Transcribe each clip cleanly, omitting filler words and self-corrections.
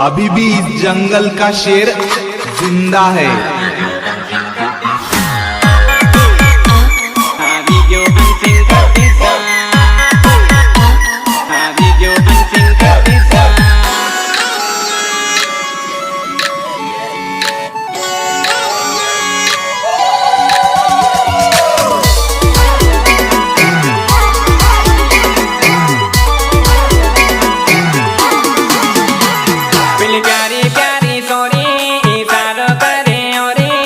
अभी भी इस जंगल का शेर जिंदा है। प्यारी प्यारी सोरी इशारों करे ओरी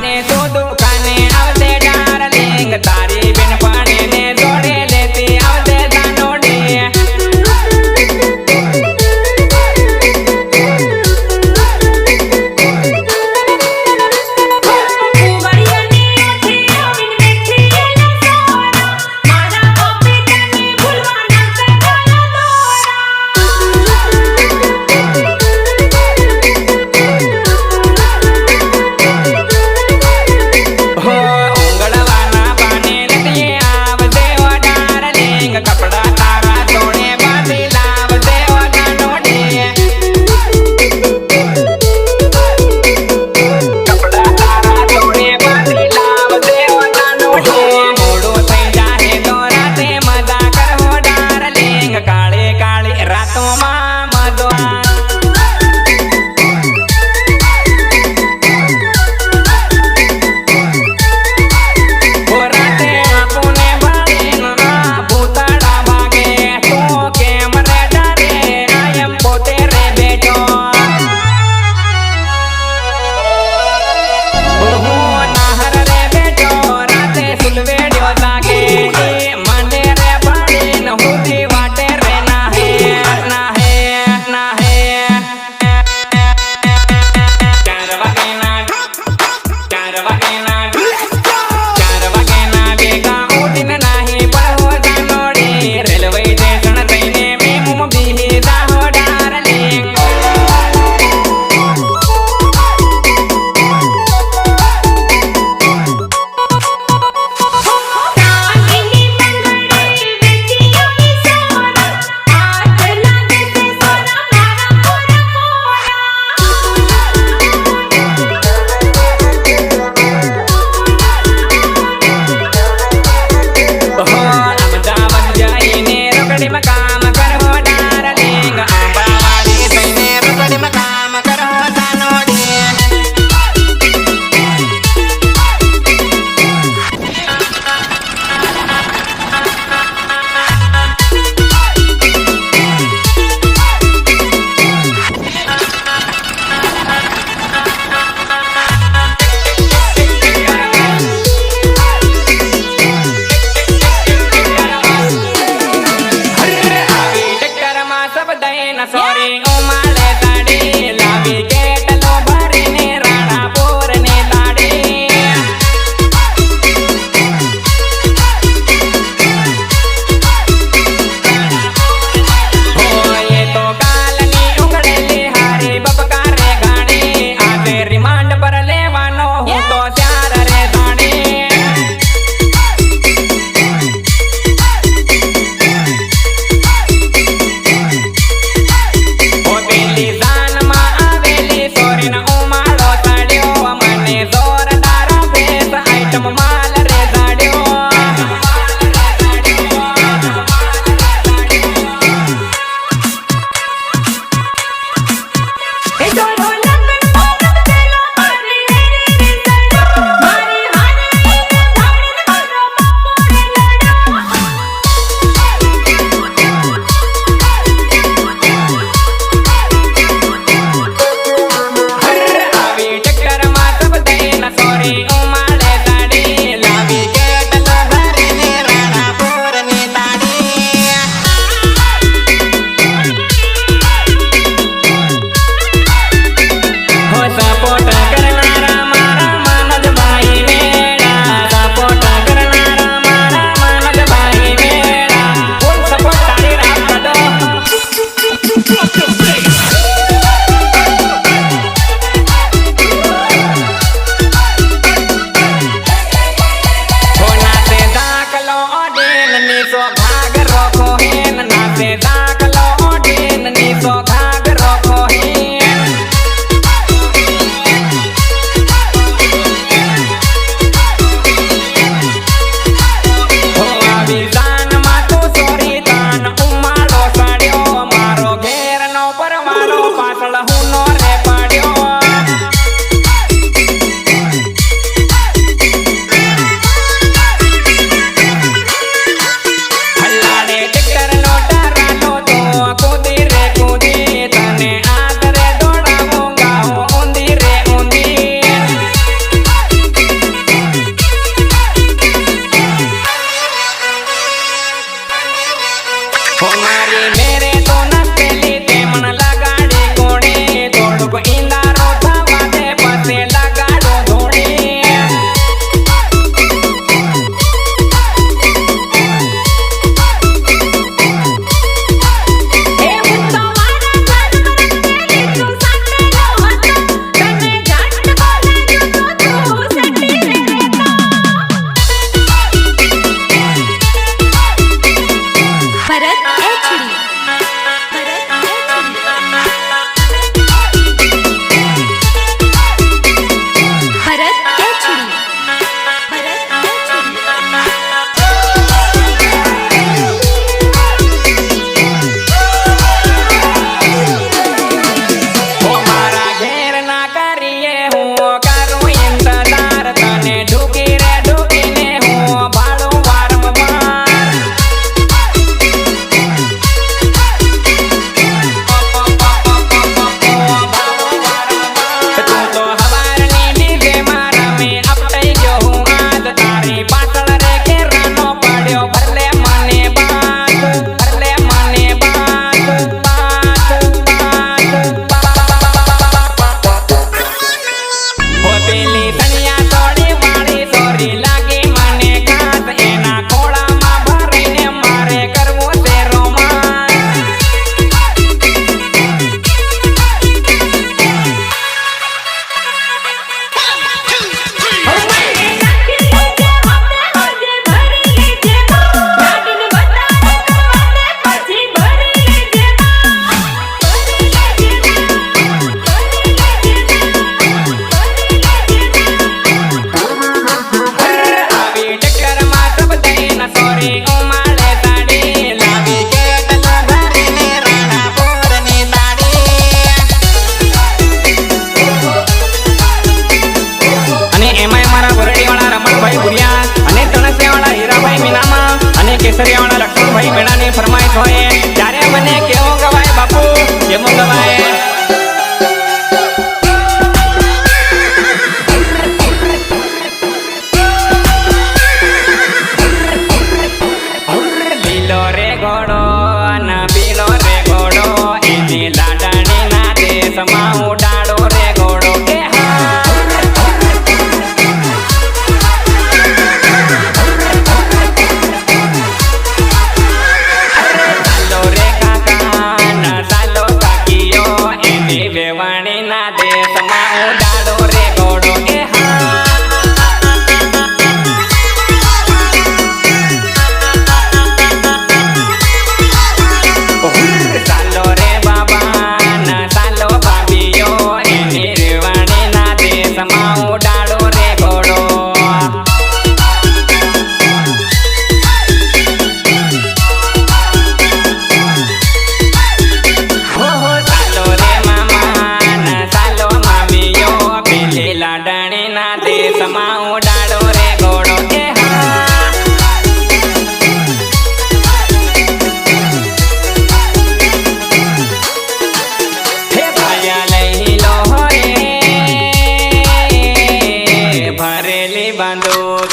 जाने तो दुकाने आवते डार्लिंग तारी बिन पाने ने जोड़े लेती आवते दानोडी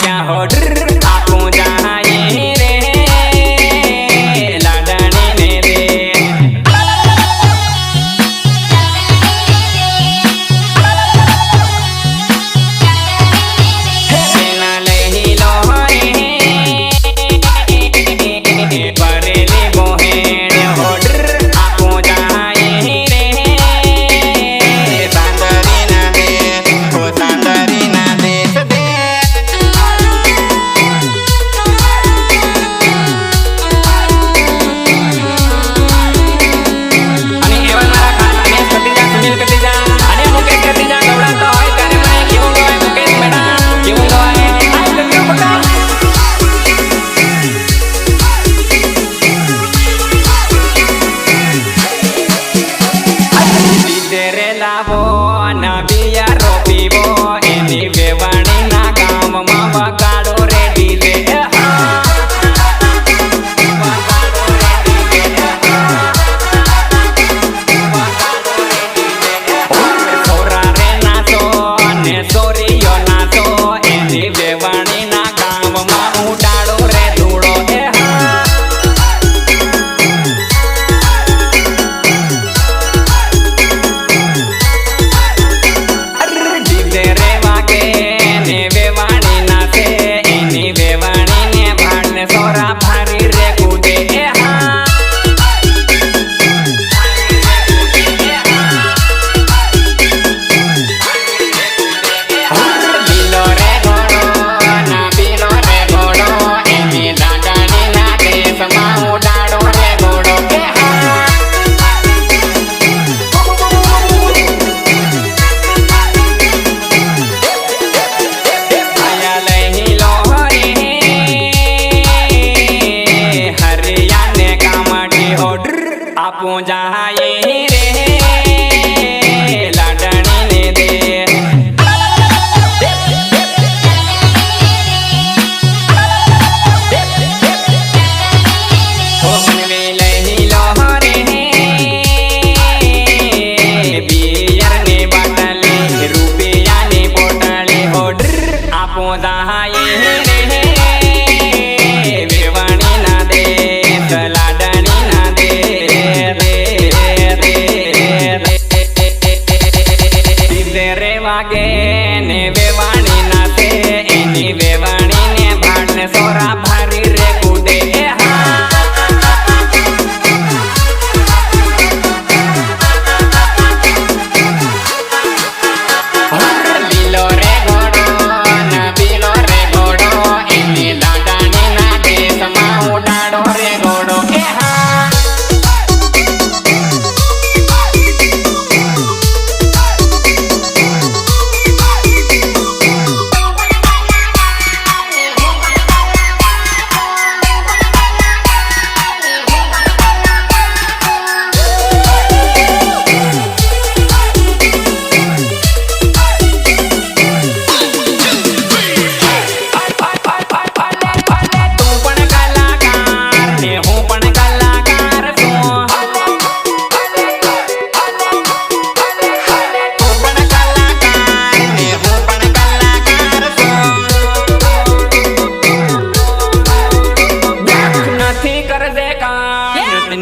क्या हो ड्र आपको जाए रे लाडनी ने दे बिना लही लोहरे बरेली बोहेड़ हो ड्र आपको जाए रे सांदरी ना दे हो सांदरी ना दे दे અને એવા મારા ખાસ અને કતિજા સુનિલ કતિજા અને મુકેશ કતિજા ગવડાતો હોય ત્યારે મને કેવું ગવાય મુકેશ મેડા કેવું ગવાય આઈ લવ યુ બકા રે લાવો ના બિયારો પીવો એની વેવાણી ના ગામમાં વગાડો રે ડીજે છોરા રે નાચો અને છોરીઓ નાચો એની વેવાણી ના ગામમાં ઉડાડો રે ધૂળો રે વાગે ને વેવાણી નાચે એની વેવાણી ને ભાડ ને સોરા ભારી રે કૂદે બીલો રે ઘોડો ના બીલો રે ઘોડો એની દાદાની ના દેશમાં ઉડાડો રે ઘોડો આયા લઈ લોહરે હરિયાને કામડી હોડર આપો જાય રે લાડણી ને દે હોમને લઈ લોહરે બિયરની બાટલી રૂપિયાની પોટલી હોડર આપો જાય રે વેવાણી ના દે લાડણી ના દે રે વાગે ને વેવાણી નાચે એની વેવાણી ને ભાડ ને સોરા ભારી રે કૂદે લીલો રે ઘોડો ના બીલો રે ઘોડો એની દાદાની ના દેશમાં ઉડાડો રે ઘોડો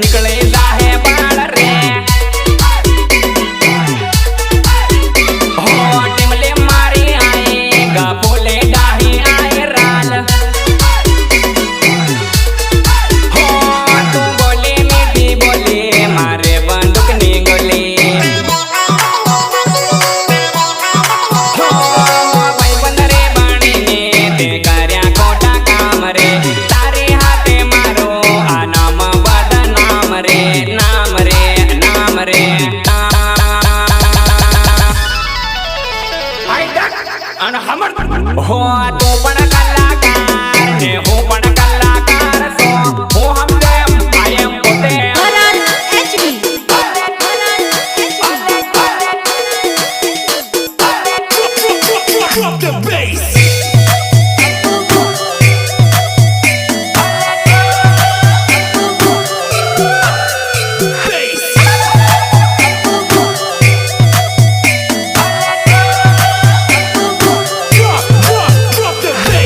निकले जाहे बाल रे हो टिमले मारी आएगा बोले डाही आए राल हो तू बोले मीठी बोले मारे बंदूक नी गोली हो भाई बंद रे बाणी ने ते कर्या खोटा काम रे तारे हाथे मारो आ नाम बदनाम रे नाम रे नाम रे અને હમર હો તો પણ કલાકાર ને હું પણ કલાકાર છો હું હમદે આઈ એમ પોતે Drop the bass. Drop the bass.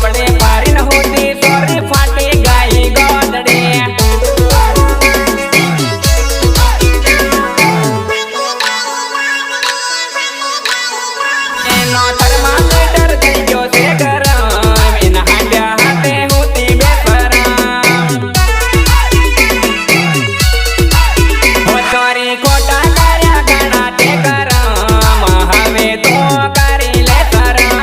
ગોબડે પારીને હોતી સોરી ફાટી ગઈ ગોદડી એનો થર્મામીટર થઈ ગયો છે ગરમ એના હાંડ્યા હાથે હોતી બેફરમ સોરી ખોટા કર્યા ઘણા તે કરમ હવે તો કરી લે શરમ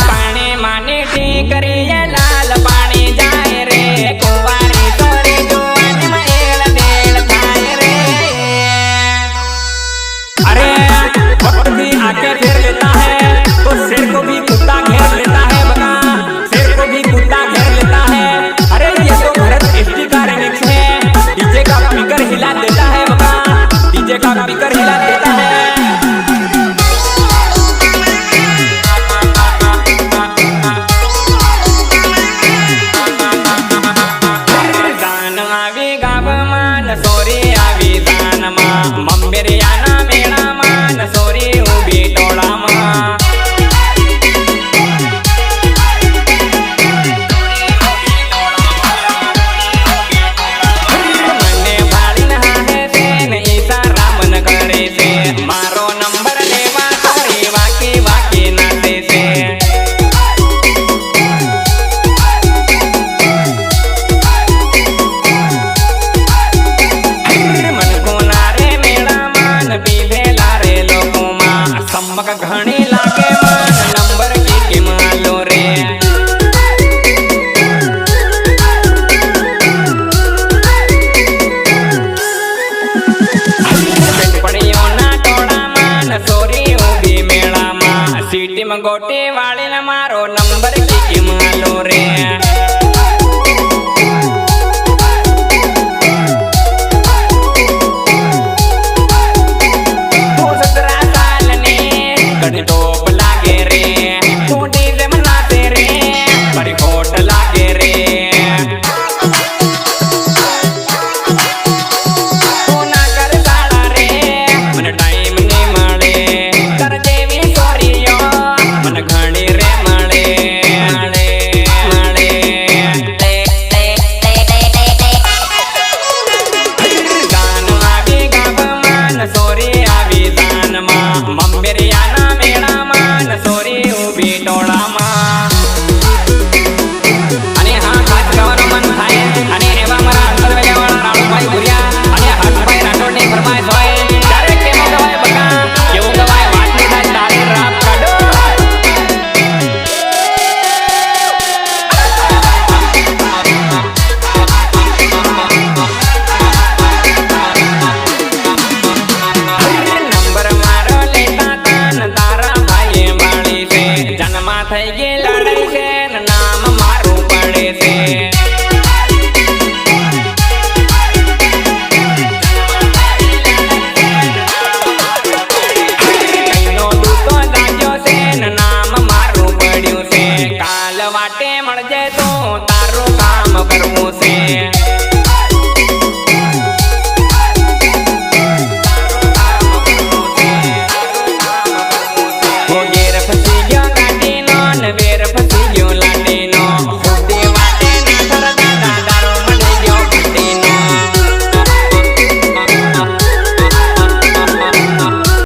પાણી માની ઠીકરીએ લાલ પાણી જાય રે કુંવારી સોરી જોવાની એળ બેળ થાય રે अरे वक्त भी आके फेर लेता है तो शेर को भी कुत्ता घेर लेता है बता शेर को भी कुत्ता घेर लेता है अरे ये तो भरत एसटी का रिमिक्स है डीजे का स्पीकर हिला देता है बता डीजे का स्पीकर हिला देता है दान આવી ગામમાં ન સોરી આવી દાનમાં મંબેરિયાના મેળામાં ન સોરી ઊભી ટોળામાં મને ભાળીને હાહે છે ને ઈશારા મન કરે છે મારો નંબર લેવા સોરી વાકી વાકી નાચે છે પીધેલા રે લોકોમાં સમક ઘણી લાગે માન નંબર કી માલો રે પડ્યોના ટોળામાં સોરી ઊભી મેળામાં સીટીમાં ગોટી વાળીને મારો નંબર કી